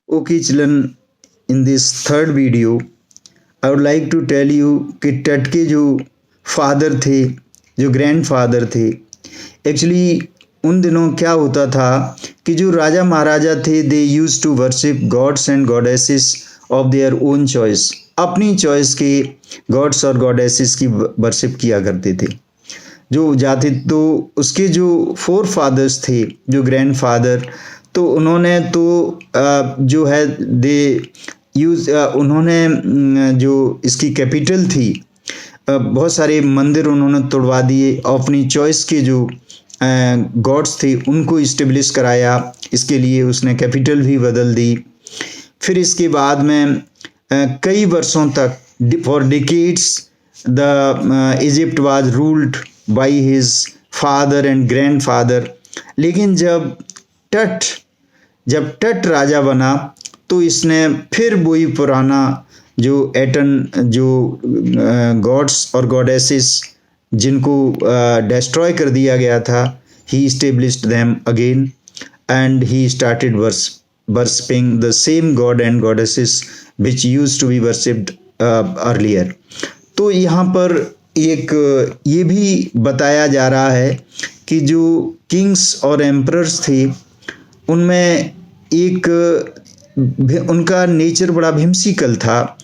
Okay, children, in this third video, I would like to tell you कि टट के जो फादर थे, जो ग्रैंडफादर थे, एक्चुअली उन दिनों क्या होता था कि जो राजा महाराजा थे they used to worship gods and goddesses of their own choice, अपनी चॉइस के गॉड्स और गॉडेसेस की वर्शिप किया करते थे। जो जाते तो उसके जो फोर फादर्स थे, जो ग्रैंडफादर, तो उन्होंने तो जो है दे यूज उन्होंने जो इसकी कैपिटल थी, बहुत सारे मंदिर उन्होंने तोड़वा दिए, अपनी चॉइस के जो गॉड्स थे उनको इस्टेब्लिश कराया। इसके लिए उसने कैपिटल भी बदल दी। फिर इसके बाद में कई वर्षों तक for decades the Egypt was ruled by his father and grandfather. लेकिन जब टट राजा बना तो इसने फिर वही पुराना जो गॉड्स और गॉडेसेस जिनको डिस्ट्रॉय कर दिया गया था, he established them again and he started worshipping the same god and goddesses which used to be worshipped earlier. तो यहाँ पर एक ये भी बताया जा रहा है कि जो किंग्स और एम्परर्स थे उनमें एक उनका नेचर बड़ा व्हिम्सिकल था,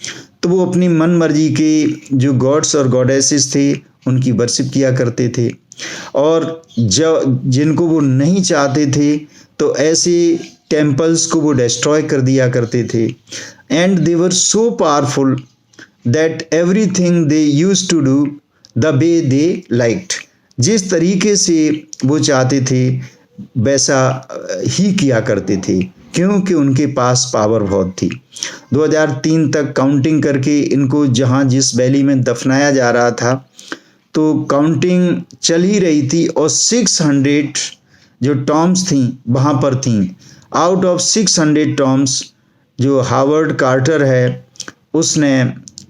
तो वो अपनी मन मर्जी के जो गॉड्स और गॉडेसेस थे उनकी वर्शिप किया करते थे, और जब जिनको वो नहीं चाहते थे तो ऐसे टेम्पल्स को वो डिस्ट्रॉय कर दिया करते थे। And they were so powerful that everything they used to do the way they liked, जिस तरीके से वो चाहते थे वैसा ही किया करते थे, क्योंकि उनके पास पावर बहुत थी। 2003 तक काउंटिंग करके इनको जहाँ जिस वैली में दफनाया जा रहा था तो काउंटिंग चल ही रही थी, और 600 जो टॉम्स थी वहाँ पर थी। आउट ऑफ 600 टॉम्स जो हावर्ड कार्टर है उसने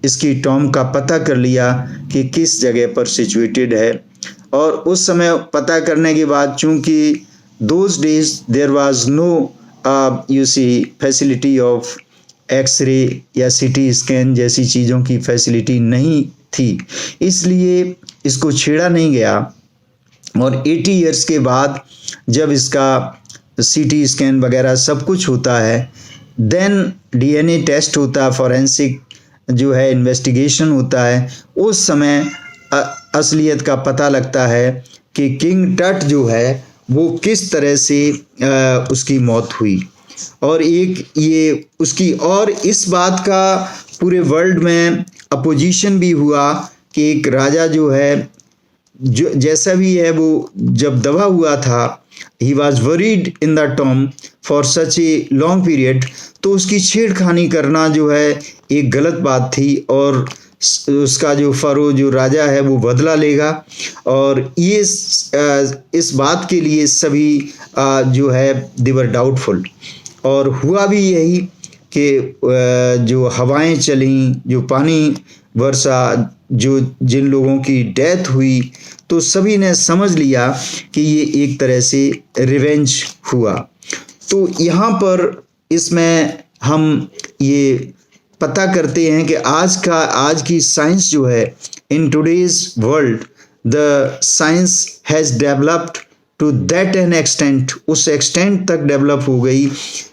इसकी टॉम का पता कर लिया कि किस जगह पर सिचुएटेड है, और उस समय पता करने के बाद चूंकि those days there was no you see facility of X-ray या सीटी स्कैन जैसी चीज़ों की फैसिलिटी नहीं थी, इसलिए इसको छेड़ा नहीं गया। और 80 इयर्स के बाद जब इसका सीटी स्कैन वगैरह सब कुछ होता है, देन डीएनए टेस्ट होता है, फॉरेंसिक जो है इन्वेस्टिगेशन होता है, उस समय असलियत का पता लगता है कि किंग टट जो है वो किस तरह से उसकी मौत हुई। और एक ये उसकी, और इस बात का पूरे वर्ल्ड में अपोजिशन भी हुआ कि एक राजा जो है जो जैसा भी है वो जब दबा हुआ था, he was worried in the Tom for such a long period, तो उसकी छेड़खानी करना जो है एक गलत बात थी, और उसका जो फरो जो राजा है वो बदला लेगा। और ये इस बात के लिए सभी जो है दे वर डाउटफुल, और हुआ भी यही कि जो हवाएं चली, जो पानी वर्षा, जो जिन लोगों की डेथ हुई, तो सभी ने समझ लिया कि ये एक तरह से रिवेंज हुआ। तो यहाँ पर इसमें हम ये पता करते हैं कि आज की साइंस जो है, in today's world the science has developed to that an extent, उस एक्सटेंट तक डेवलप हो गई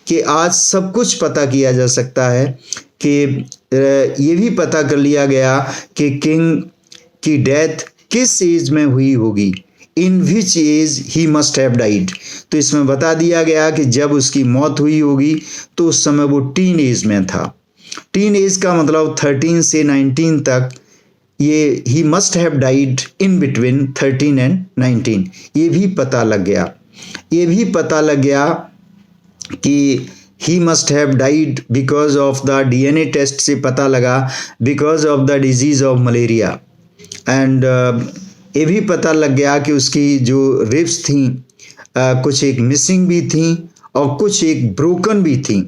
कि आज सब कुछ पता किया जा सकता है। कि ये भी पता कर लिया गया कि किंग की डेथ किस एज में हुई होगी, in which age he must have died. तो इसमें बता दिया गया कि जब उसकी मौत हुई होगी तो उस समय वो टीन एज में था। टीन एज का मतलब 13 से 19 तक, ये ही must have died in between 13 and 19, ये भी पता लग गया। ये भी पता लग गया कि he must have died because of the DNA test से पता लगा because of the disease of malaria. And ये भी पता लग गया कि उसकी जो रिब्स थी कुछ एक मिसिंग भी थी और कुछ एक ब्रोकन भी थी।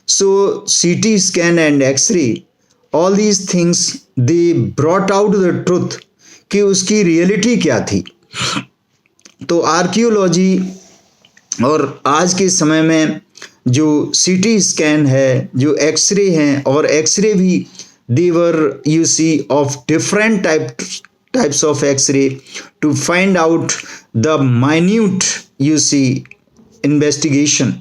So CT scan and x-ray, all these things they brought out the truth कि उसकी रियलिटी क्या थी। तो आर्कियोलॉजी और आज के समय में जो सीटी स्कैन है, जो एक्सरे हैं, और एक्सरे भी there are you see of different types of x-ray to find out the minute you see investigation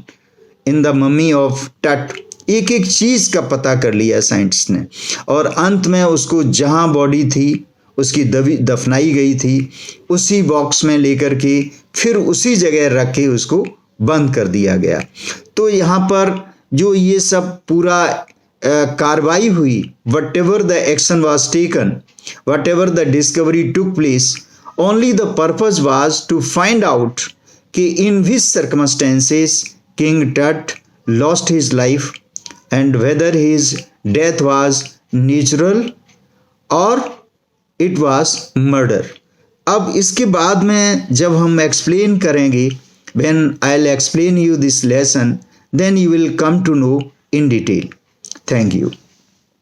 in the mummy of Tut. एक एक चीज का पता कर लिया साइंटिस्ट ने, और अंत में उसको जहां बॉडी थी उसकी दफनाई गई थी उसी बॉक्स में लेकर के फिर उसी जगह रख के उसको बंद कर दिया गया। तो यहाँ पर जो ये सब पूरा कार्रवाई हुई, whatever the action was taken, whatever the discovery took place, only the purpose was to find out कि in which circumstances king Tut lost his life and whether his death was natural और it was murder. अब इसके बाद में जब हम explain करेंगे, when I'll explain you this lesson, then you will come to know in detail. Thank you.